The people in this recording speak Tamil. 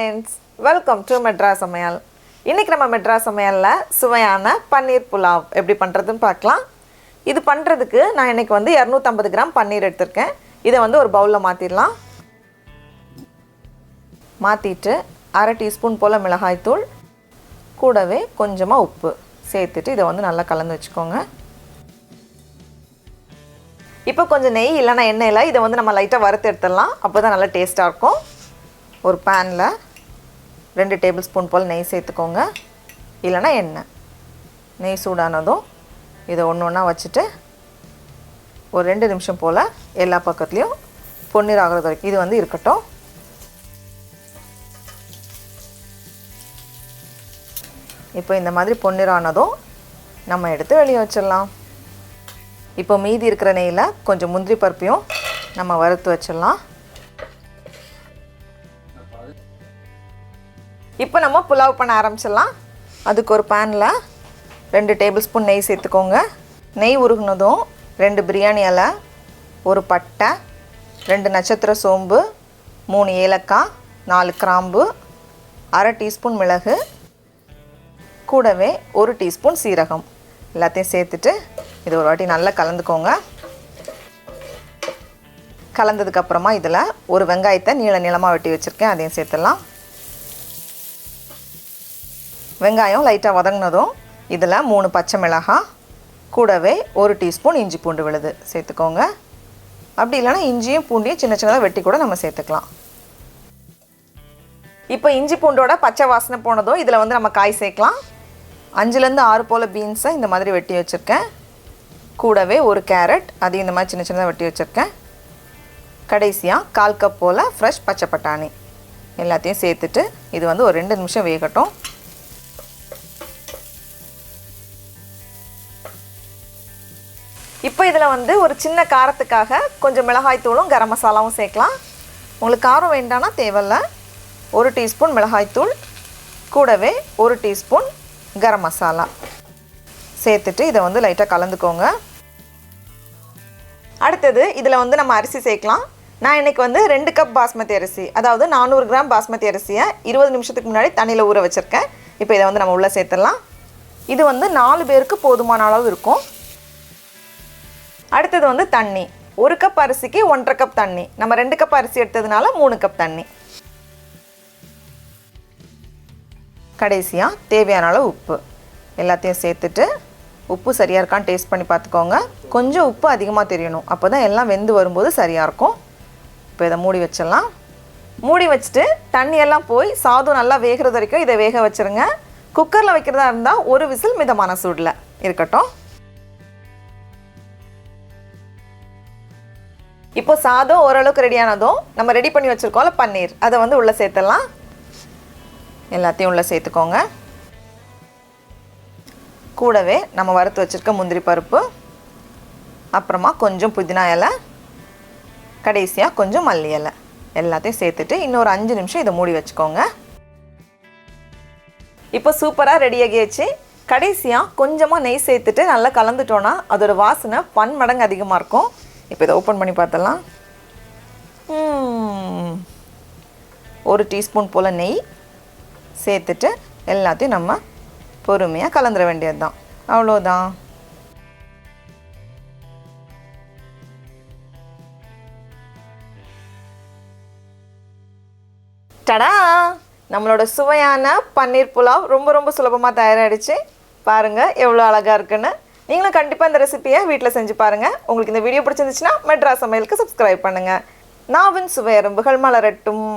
friends, welcome to Madras Samayal. இன்னைக்கு நம்ம மெட்ராஸ் சமையல்ல சுவையான பன்னீர் புலாவ் எப்படி பண்றதுன்னு பார்க்கலாம். இது பண்றதுக்கு நான் இன்னைக்கு வந்து 250 கிராம் பன்னீர் எடுத்துர்க்கேன். இதை வந்து ஒரு பவுல்ல மாத்திரலாம். மாத்திட்டு 1/2 டீஸ்பூன் போல மிளகாய் தூள் கூடவே கொஞ்சமா உப்பு சேர்த்துட்டு இதை வந்து நல்லா கலந்து வெச்சுக்கோங்க. இப்போ கொஞ்சம் நெய் இல்லனா எண்ணெயில இதை வந்து நம்ம லைட்டா வறுத்து எடுத்துறலாம். அப்பதான் நல்ல டேஸ்டா இருக்கும். ஒரு panல 2 டேபிள்ஸ்பூன் போல நெய் சேர்த்துக்கோங்க. இல்லனா எண்ணெய். நெய் சூடானதும் இதை ஒண்ணொண்ணா வச்சிட்டு ஒரு 2 நிமிஷம் போல எல்லா பக்கத்துலயும் பொன்னிற ஆகுற வரைக்கும் இது வந்து இருக்கட்டும். இப்போ இந்த மாதிரி பொன்னிறானதும் நம்ம எடுத்து வெளிய வச்சிரலாம். இப்போ மீதி இருக்கிற நெய்ல கொஞ்சம் முந்திரி பருப்பையும் நம்ம வறுத்து வச்சிரலாம். இப்போ நம்ம புலாவ் பண்ண ஆரம்பிச்சிடலாம். அதுக்கு ஒரு panல 2 டேபிள்ஸ்பூன் நெய் சேர்த்துக்கோங்க. நெய் உருகுனதும் 2 பிரியாணி இலை, ஒரு பட்டை, 2 நட்சத்திர சோம்பு, 3 ஏலக்காய், 4 கிராம்பு, 1/2 டீஸ்பூன் மிளகு, கூடவே 1 டீஸ்பூன் சீரகம் எல்லாத்தையும் சேர்த்துட்டு இது ஒரு வாட்டி நல்லா கலந்துக்கோங்க. கலந்ததுக்கு அப்புறமா இதில் ஒரு வெங்காயத்தை நீளமாக வெட்டி வச்சிருக்கேன், அதையும் சேர்த்துடலாம். வெங்காயம் லைட்டாக வதங்கினதும் இதில் 3 பச்சை மிளகாய் கூடவே 1 டீஸ்பூன் இஞ்சி பூண்டு விழுது சேர்த்துக்கோங்க. அப்படி இல்லைனா இஞ்சியும் பூண்டையும் சின்ன சின்னதாக வெட்டி கூட நம்ம சேர்த்துக்கலாம். இப்போ இஞ்சி பூண்டோட பச்சை வாசனை போனதும் இதில் வந்து நம்ம காய் சேர்க்கலாம். 5லேருந்து 6 போல் பீன்ஸை இந்த மாதிரி வெட்டி வச்சுருக்கேன். கூடவே ஒரு கேரட், அதையும் இந்த மாதிரி சின்ன சின்னதாக வெட்டி வச்சுருக்கேன். கடைசியாக 1/4 கப் போல் ஃப்ரெஷ் பச்சை பட்டாணி எல்லாத்தையும் சேர்த்துட்டு இது வந்து ஒரு 2 நிமிஷம் வேகட்டும். இப்போ இதில் வந்து ஒரு சின்ன காரத்துக்காக கொஞ்சம் மிளகாய் தூளும் கரம் மசாலாவும் சேர்க்கலாம். உங்களுக்கு காரம் வேண்டாம்னா தேவையில்லை. 1 டீஸ்பூன் மிளகாய் தூள் கூடவே 1 டீஸ்பூன் கரம் மசாலா சேர்த்துட்டு இதை வந்து லைட்டாக கலந்துக்கோங்க. அடுத்தது இதில் வந்து நம்ம அரிசி சேர்க்கலாம். நான் இன்றைக்கி வந்து 2 கப் பாஸ்மதி அரிசி, அதாவது 400 கிராம் பாஸ்மதி அரிசியை 20 நிமிஷத்துக்கு முன்னாடி தண்ணியில் ஊற வச்சுருக்கேன். இப்போ இதை வந்து நம்ம உள்ளே சேர்த்துடலாம். இது வந்து 4 பேருக்கு போதுமான அளவு இருக்கும். அடுத்தது வந்து தண்ணி. 1 கப் அரிசிக்கு 1.5 கப் தண்ணி. நம்ம 2 கப் அரிசி எடுத்ததுனால 3 கப் தண்ணி. கடைசியாக தேவையான அளவு உப்பு எல்லாத்தையும் சேர்த்துட்டு உப்பு சரியாக இருக்கான்னு டேஸ்ட் பண்ணி பார்த்துக்கோங்க. கொஞ்சம் உப்பு அதிகமாக தெரியணும், அப்போ தான் எல்லாம் வெந்து வரும்போது சரியாக இருக்கும். இப்போ இதை மூடி வச்சிடலாம். மூடி வச்சுட்டு தண்ணியெல்லாம் போய் சாதம் நல்லா வேகிறது வரைக்கும் இதை வேக வச்சுருங்க. குக்கரில் வைக்கிறதா இருந்தால் 1 விசில் மிதமான சூடில் இருக்கட்டும். இப்போ சாதம் ஓரளவுக்கு ரெடியானதும் நம்ம ரெடி பண்ணி வச்சுருக்கோம்ல பன்னீர், அதை வந்து உள்ளே சேர்த்துடலாம். எல்லாத்தையும் உள்ளே சேர்த்துக்கோங்க. கூடவே நம்ம வறுத்து வச்சுருக்க முந்திரி பருப்பு, அப்புறமா கொஞ்சம் புதினா இலை, கடைசியாக கொஞ்சம் மல்லி இலை எல்லாத்தையும் சேர்த்துட்டு இன்னொரு 5 நிமிஷம் இதை மூடி வச்சுக்கோங்க. இப்போ சூப்பராக ரெடியாகிடுச்சு. கடைசியாக கொஞ்சமாக நெய் சேர்த்துட்டு நல்லா கலந்துட்டோன்னா அதோட வாசனை 10 மடங்கு அதிகமாக இருக்கும். இப்போ இதை ஓப்பன் பண்ணி பார்த்தலாம். 1 டீஸ்பூன் போல் நெய் சேர்த்துட்டு எல்லாத்தையும் நம்ம பொறுமையாக கலந்துட வேண்டியது தான். அவ்வளோதான். டடா, நம்மளோட சுவையான பன்னீர் புலாவ் ரொம்ப சுலபமாக தயாராகிடுச்சு. பாருங்கள் எவ்வளோ அழகாக இருக்குன்னு. நீங்களும் கண்டிப்பாக இந்த ரெசிபியை வீட்டில் செஞ்சு பாருங்கள். உங்களுக்கு இந்த வீடியோ பிடிச்சிருந்துச்சுன்னா மெட்ராஸ் சமையலுக்கு சப்ஸ்கிரைப் பண்ணுங்கள். நாவின் சுவை எறும்புகள் மலரட்டும்.